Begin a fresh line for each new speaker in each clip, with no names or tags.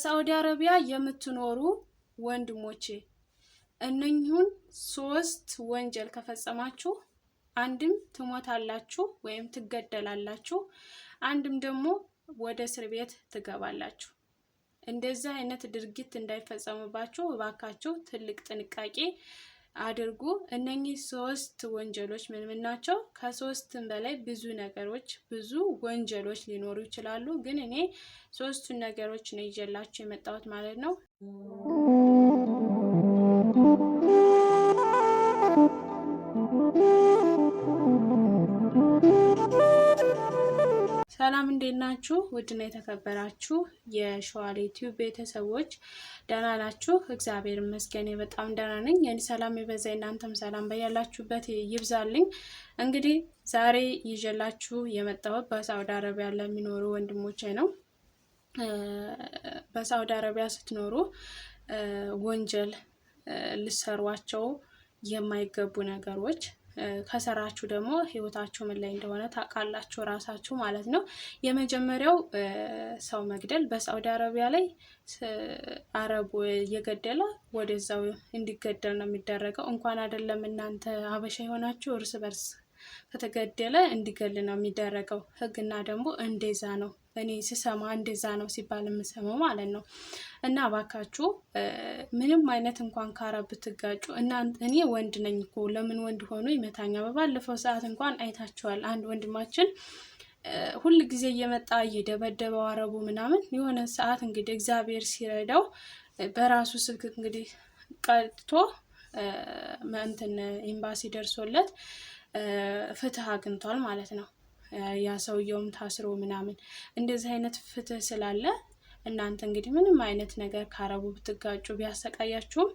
በሳዑዲ አረቢያ የምትኖሩ ወንድሞቼ እነኚሁን 3 ወንጀል ከፈጸማችሁ አንድም ትሞታላችሁ ወይም ትገደላላችሁ፣ አንድም ደግሞ ወደ እስር ቤት ትገባላችሁ። እንደዚህ አይነት ድርጊት እንዳይፈጸምባችሁ እባካችሁ ትልቅ ጥንቃቄ አድርጉ። እነኚህ 3 ወንጀሎች ምን ናቸው? ከ3ም በላይ ብዙ ነገሮች ብዙ ወንጀሎች ሊኖሩ ይችላሉ፣ ግን እኔ 3ቱን ነገሮች ነው ይዤላችሁ የመጣሁት ማለት ነው። ሰላም እንዴት ናችሁ? ውድና የተከበራችሁ የሸዋሌ ቲዩብ ቤተሰቦች ደህና ናችሁ? እግዚአብሔር ይመስገን በጣም ደህና ነኝ። የኔ ሰላም ይበዛ፣ እናንተም ሰላም በያላችሁበት ይብዛልኝ። እንግዲህ ዛሬ ይዤላችሁ የመጣሁት በሳዑዲ አረቢያ ለሚኖሩ ወንድሞቼ ነው። በሳዑዲ አረቢያ ስትኖሩ ወንጀል ልሰሯቸው የማይገቡ ነገሮች ከሰራችሁ ደግሞ ህይወታችሁ ምን ላይ እንደሆነ ታውቃላችሁ ራሳችሁ ማለት ነው። የመጀመሪያው ሰው መግደል። በሳዑዲ አረቢያ ላይ አረቡ የገደለ ወደዛው እንዲገደል ነው የሚደረገው። እንኳን አይደለም እናንተ ሀበሻ የሆናችሁ እርስ በርስ ከተገደለ እንዲገል ነው የሚደረገው። ህግና ደግሞ እንደዛ ነው። እኔ ስሰማ እንደዛ ነው ሲባል የምሰማው ማለት ነው። እና ባካችሁ ምንም አይነት እንኳን ከአረብ ብትጋጩ እኔ ወንድ ነኝ እኮ ለምን ወንድ ሆኖ ይመታኛ? በባለፈው ሰዓት እንኳን አይታችኋል። አንድ ወንድማችን ሁል ጊዜ እየመጣ እየደበደበው አረቡ ምናምን የሆነ ሰዓት እንግዲህ እግዚአብሔር ሲረዳው በራሱ ስልክ እንግዲህ ቀጥቶ እንትን ኤምባሲ ደርሶለት ፍትህ አግኝቷል ማለት ነው። ያ ሰውየውም ታስሮ ምናምን እንደዚህ አይነት ፍትህ ስላለ እናንተ እንግዲህ ምንም አይነት ነገር ካረቡ ብትጋጩ ቢያሰቃያችሁም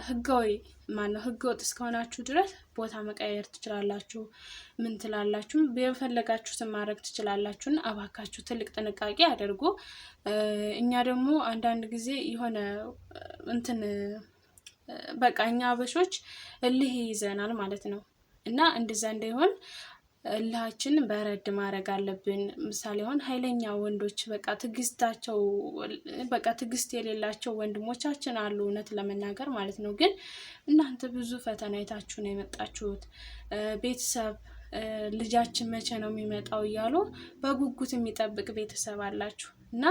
ህጋዊ ማነው ህገወጥ እስከሆናችሁ ድረስ ቦታ መቀየር ትችላላችሁ። ምን ትላላችሁ? በፈለጋችሁት ማድረግ ትችላላችሁና አባካችሁ ትልቅ ጥንቃቄ አድርጉ። እኛ ደግሞ አንዳንድ ጊዜ የሆነ እንትን በቃ እኛ አበሾች እልህ ይዘናል ማለት ነው። እና እንደዛ እንዳይሆን እልሃችንን በረድ ማድረግ አለብን። ምሳሌ አሁን ኃይለኛ ወንዶች በቃ ትዕግስት የሌላቸው ወንድሞቻችን አሉ፣ እውነት ለመናገር ማለት ነው። ግን እናንተ ብዙ ፈተና አይታችሁ ነው የመጣችሁት። ቤተሰብ ልጃችን መቼ ነው የሚመጣው እያሉ በጉጉት የሚጠብቅ ቤተሰብ አላችሁ እና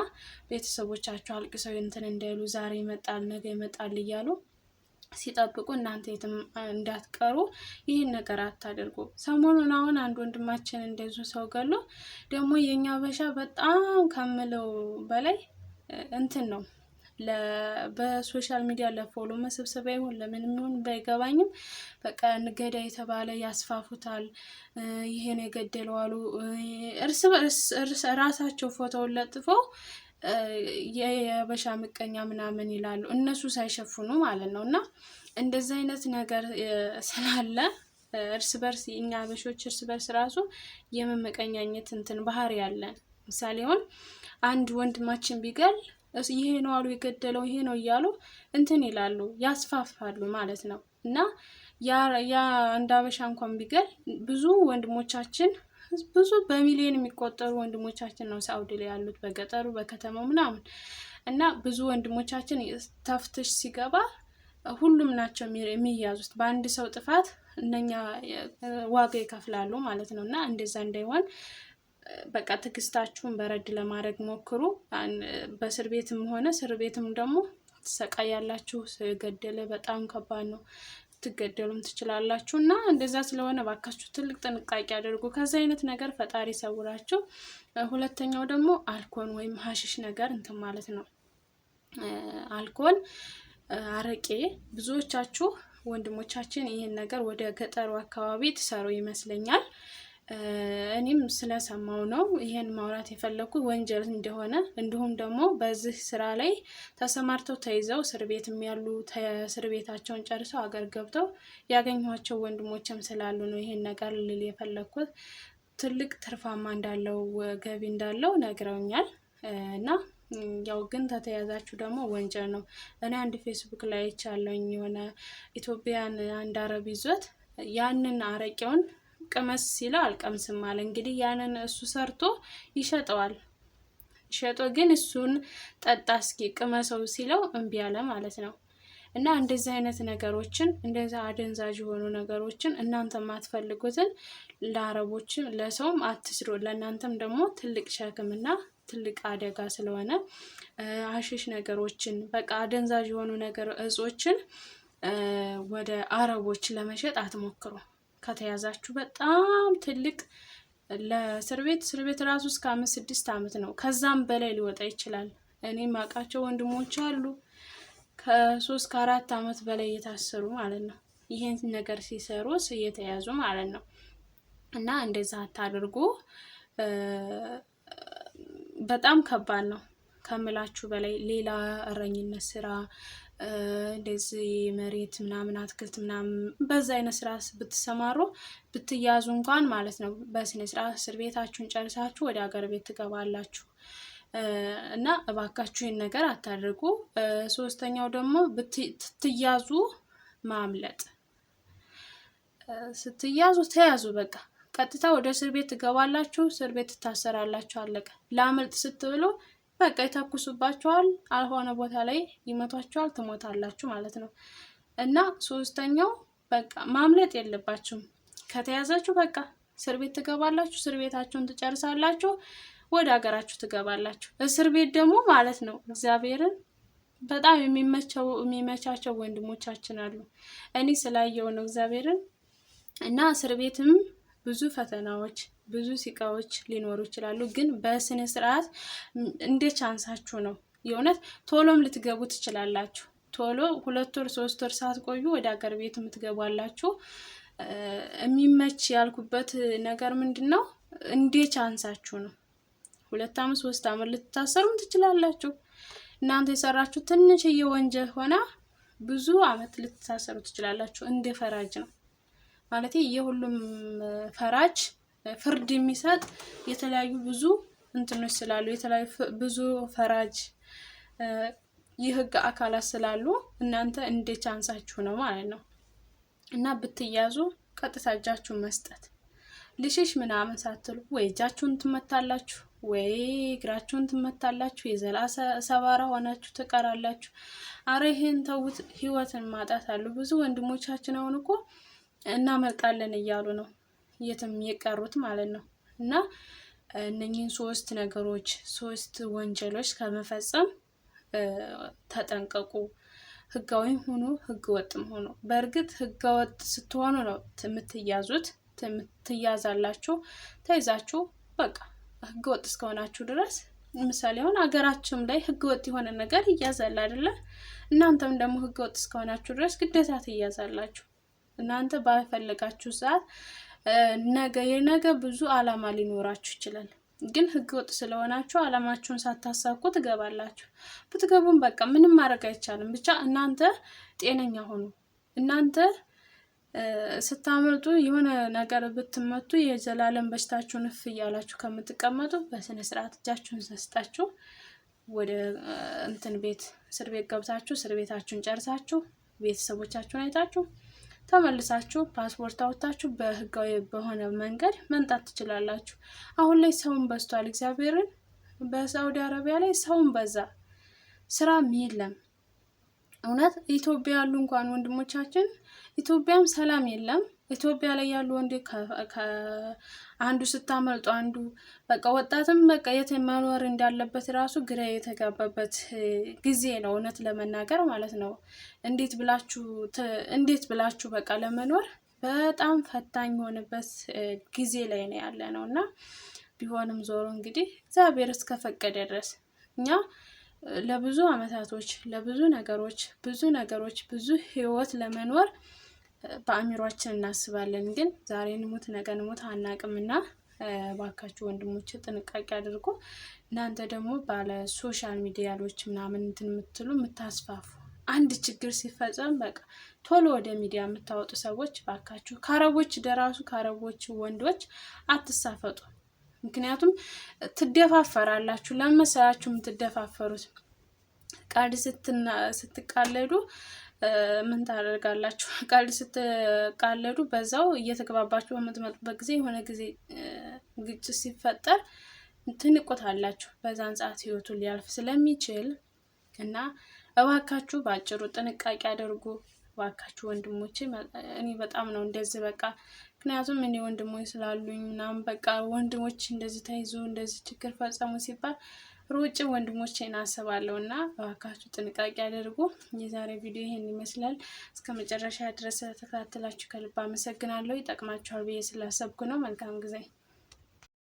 ቤተሰቦቻችሁ አልቅሰው እንትን እንዳይሉ ዛሬ ይመጣል ነገ ይመጣል እያሉ ሲጠብቁ እናንተ የትም እንዳትቀሩ ይህን ነገር አታደርጉ። ሰሞኑን አሁን አንድ ወንድማችን እንደዙ ሰው ገሎ ደግሞ የኛ በሻ በጣም ከምለው በላይ እንትን ነው በሶሻል ሚዲያ ለፎሎ መሰብሰቢያ ይሁን ለምንም ይሁን ባይገባኝም በቃ እንገዳ የተባለ ያስፋፉታል። ይሄን የገደለው አሉ እርስ ራሳቸው ፎቶውን ለጥፈው የበሻ ምቀኛ ምናምን ይላሉ እነሱ ሳይሸፍኑ ማለት ነው። እና እንደዚህ አይነት ነገር ስላለ እርስ በርስ እኛ አበሾች እርስ በርስ ራሱ የመመቀኛኘት እንትን ባህሪ ያለን። ምሳሌ አሁን አንድ ወንድማችን ቢገል ይሄ ነው አሉ የገደለው ይሄ ነው እያሉ እንትን ይላሉ ያስፋፋሉ ማለት ነው። እና ያ አንድ አበሻ እንኳን ቢገል ብዙ ወንድሞቻችን ብዙ በሚሊዮን የሚቆጠሩ ወንድሞቻችን ነው ሳዑዲ ላይ ያሉት በገጠሩ በከተማው ምናምን። እና ብዙ ወንድሞቻችን ተፍትሽ ሲገባ ሁሉም ናቸው የሚያዙት። በአንድ ሰው ጥፋት እነኛ ዋጋ ይከፍላሉ ማለት ነው። እና እንደዛ እንዳይሆን በቃ ትዕግስታችሁን በረድ ለማድረግ ሞክሩ። በእስር ቤትም ሆነ እስር ቤትም ደግሞ ትሰቃያላችሁ። ገደለ በጣም ከባድ ነው። ትገደሉም ትችላላችሁ። እና እንደዛ ስለሆነ ባካችሁ ትልቅ ጥንቃቄ አድርጉ። ከዛ አይነት ነገር ፈጣሪ ሰውራችሁ። ሁለተኛው ደግሞ አልኮል ወይም ሀሽሽ ነገር እንትን ማለት ነው። አልኮል፣ አረቄ ብዙዎቻችሁ ወንድሞቻችን ይሄን ነገር ወደ ገጠሩ አካባቢ ትሰሩ ይመስለኛል። እኔም ስለሰማው ነው ይሄን ማውራት የፈለኩት ወንጀል እንደሆነ። እንዲሁም ደግሞ በዚህ ስራ ላይ ተሰማርተው ተይዘው እስር ቤትም ያሉ እስር ቤታቸውን ጨርሰው አገር ገብተው ያገኟቸው ወንድሞችም ስላሉ ነው ይሄን ነገር ልል የፈለኩት። ትልቅ ትርፋማ እንዳለው ገቢ እንዳለው ነግረውኛል። እና ያው ግን ተተያዛችሁ ደግሞ ወንጀል ነው። እኔ አንድ ፌስቡክ ላይ አይቻለሁኝ የሆነ ኢትዮጵያን አንድ አረብ ይዞት ያንን አረቄውን ቅመስ ሲለው አልቀምስም አለ። እንግዲህ ያንን እሱ ሰርቶ ይሸጠዋል። ሸጦ ግን እሱን ጠጣ እስኪ ቅመሰው ሲለው እምቢ አለ ማለት ነው። እና እንደዚህ አይነት ነገሮችን እንደዚህ አደንዛዥ የሆኑ ነገሮችን እናንተ የማትፈልጉትን ለአረቦችም ለሰውም አትስሩ። ለእናንተም ደግሞ ትልቅ ሸክምና ትልቅ አደጋ ስለሆነ አሽሽ ነገሮችን በቃ አደንዛዥ የሆኑ ነገር እጾችን ወደ አረቦች ለመሸጥ አትሞክሩ። ከተያዛችሁ በጣም ትልቅ ለእስር ቤት ራሱ እስከ 5-6 ዓመት ነው፣ ከዛም በላይ ሊወጣ ይችላል። እኔ ማውቃቸው ወንድሞች አሉ ከ3-4 ዓመት በላይ እየታሰሩ ማለት ነው፣ ይሄን ነገር ሲሰሩ እየተያዙ ማለት ነው። እና እንደዛ አታድርጉ። በጣም ከባድ ነው ከምላችሁ በላይ። ሌላ እረኝነት ስራ እንደዚህ መሬት ምናምን አትክልት ምናምን በዛ አይነት ስራ ብትሰማሩ ብትያዙ እንኳን ማለት ነው በስነ ስርዓት እስር ቤታችሁን ጨርሳችሁ ወደ ሀገር ቤት ትገባላችሁ። እና እባካችሁ ይህን ነገር አታድርጉ። ሶስተኛው ደግሞ ብትያዙ ማምለጥ። ስትያዙ ተያዙ በቃ ቀጥታ ወደ እስር ቤት ትገባላችሁ፣ እስር ቤት ትታሰራላችሁ፣ አለቀ። ላመልጥ ስትብሉ በቃ ይተኩሱባችኋል፣ አልሆነ ቦታ ላይ ይመቷችኋል፣ ትሞታላችሁ ማለት ነው። እና ሶስተኛው በቃ ማምለጥ የለባችሁም። ከተያዛችሁ በቃ እስር ቤት ትገባላችሁ፣ እስር ቤታችሁን ትጨርሳላችሁ፣ ወደ ሀገራችሁ ትገባላችሁ። እስር ቤት ደግሞ ማለት ነው እግዚአብሔርን በጣም የሚመቻቸው ወንድሞቻችን አሉ። እኔ ስላየው ነው እግዚአብሔርን። እና እስር ቤትም ብዙ ፈተናዎች ብዙ ሲቃዎች ሊኖሩ ይችላሉ። ግን በስነ ስርዓት እንደ ቻንሳችሁ ነው። የእውነት ቶሎም ልትገቡ ትችላላችሁ። ቶሎ 2 ወር 3 ወር ሳትቆዩ ወደ ሀገር ቤት የምትገባላችሁ። የሚመች ያልኩበት ነገር ምንድነው? እንደ ቻንሳችሁ ነው። 2 ዓመት 3 ዓመት ልትታሰሩም ትችላላችሁ። እናንተ የሰራችሁ ትንሽዬ ወንጀል ሆና ብዙ ዓመት ልትታሰሩ ትችላላችሁ። እንደ ፈራጅ ነው ማለት የሁሉም ፈራጅ ፍርድ የሚሰጥ የተለያዩ ብዙ እንትኖች ስላሉ የተለያዩ ብዙ ፈራጅ የህግ አካላት ስላሉ እናንተ እንደ ቻንሳችሁ ነው ማለት ነው። እና ብትያዙ ቀጥታ እጃችሁን መስጠት፣ ልሽሽ ምናምን ሳትሉ ወይ እጃችሁን ትመታላችሁ ወይ እግራችሁን ትመታላችሁ። የዘላ ሰባራ ሆናችሁ ትቀራላችሁ። አረ ይሄን ተውት። ህይወትን ማጣት አሉ። ብዙ ወንድሞቻችን አሁን እኮ እናመልጣለን እያሉ ነው የትም የቀሩት ማለት ነው። እና እነኚህን 3 ነገሮች 3 ወንጀሎች ከመፈጸም ተጠንቀቁ። ህጋዊ ሆኑ ህገወጥም ሆኑ። በእርግጥ ህገወጥ ስትሆኑ ነው የምትያዙት፣ ትያዛላችሁ። ተይዛችሁ በቃ ህገወጥ እስከሆናችሁ ድረስ ለምሳሌ አሁን ሀገራችን ላይ ህገወጥ የሆነ ነገር ይያዛል አይደለ? እናንተም ደግሞ ህገወጥ እስከሆናችሁ ድረስ ግዴታ ትያዛላችሁ። እናንተ ባፈለጋችሁ ሰዓት ነገ ብዙ አላማ ሊኖራችሁ ይችላል። ግን ህገወጥ ስለሆናችሁ አላማችሁን ሳታሳኩ ትገባላችሁ። ብትገቡም በቃ ምንም ማድረግ አይቻልም። ብቻ እናንተ ጤነኛ ሆኑ። እናንተ ስታመልጡ የሆነ ነገር ብትመቱ የዘላለም በሽታችሁን እፍ እያላችሁ ከምትቀመጡ በስነ ስርዓት እጃችሁን ሰስጣችሁ ወደ እስር ቤት ገብታችሁ እስር ቤታችሁን ጨርሳችሁ ቤተሰቦቻችሁን አይታችሁ ተመልሳችሁ ፓስፖርት አውጥታችሁ በህጋዊ በሆነ መንገድ መምጣት ትችላላችሁ። አሁን ላይ ሰውን በዝቷል። እግዚአብሔርን በሳውዲ አረቢያ ላይ ሰውን በዛ፣ ስራም የለም። እውነት ኢትዮጵያ ያሉ እንኳን ወንድሞቻችን ኢትዮጵያም ሰላም የለም። ኢትዮጵያ ላይ ያሉ ወንድ አንዱ ስታመልጡ አንዱ በቃ ወጣትም በቃ የት መኖር እንዳለበት ራሱ ግራ የተጋባበት ጊዜ ነው፣ እውነት ለመናገር ማለት ነው። እንዴት ብላችሁ በቃ ለመኖር በጣም ፈታኝ የሆነበት ጊዜ ላይ ነው ያለ ነው። እና ቢሆንም ዞሮ እንግዲህ እግዚአብሔር እስከፈቀደ ድረስ እኛ ለብዙ አመታቶች ለብዙ ነገሮች ብዙ ህይወት ለመኖር በአእምሯችን እናስባለን። ግን ዛሬ እንሙት ነገ እንሙት አናቅምና ባካችሁ ወንድሞች ጥንቃቄ አድርጉ። እናንተ ደግሞ ባለ ሶሻል ሚዲያሎች ምናምን እንትን የምትሉ የምታስፋፉ አንድ ችግር ሲፈጸም በቃ ቶሎ ወደ ሚዲያ የምታወጡ ሰዎች ባካችሁ ከአረቦች ደራሱ ከአረቦች ወንዶች አትሳፈጡ። ምክንያቱም ትደፋፈራላችሁ። ለመሰላችሁ የምትደፋፈሩት ቃል ስትቃለዱ ምን ታደርጋላችሁ? ቃል ስትቃለዱ በዛው እየተግባባችሁ በምትመጡበት ጊዜ የሆነ ጊዜ ግጭት ሲፈጠር ትንቁታላችሁ። በዛን ሰዓት ህይወቱ ሊያልፍ ስለሚችል እና እባካችሁ በአጭሩ ጥንቃቄ አድርጉ። እባካችሁ ወንድሞቼ፣ እኔ በጣም ነው እንደዚህ በቃ ምክንያቱም እኔ ወንድሞች ስላሉኝ ምናምን በቃ ወንድሞች እንደዚህ ተይዞ እንደዚህ ችግር ፈጸሙ ሲባል ሩጭ ወንድሞቼን አስባለሁ እና እባካችሁ ጥንቃቄ አድርጉ። የዛሬ ቪዲዮ ይሄን ይመስላል። እስከ መጨረሻ ድረስ ተከታተላችሁ ከልብ አመሰግናለሁ። ይጠቅማችኋል ብዬ ስላሰብኩ ነው። መልካም ጊዜ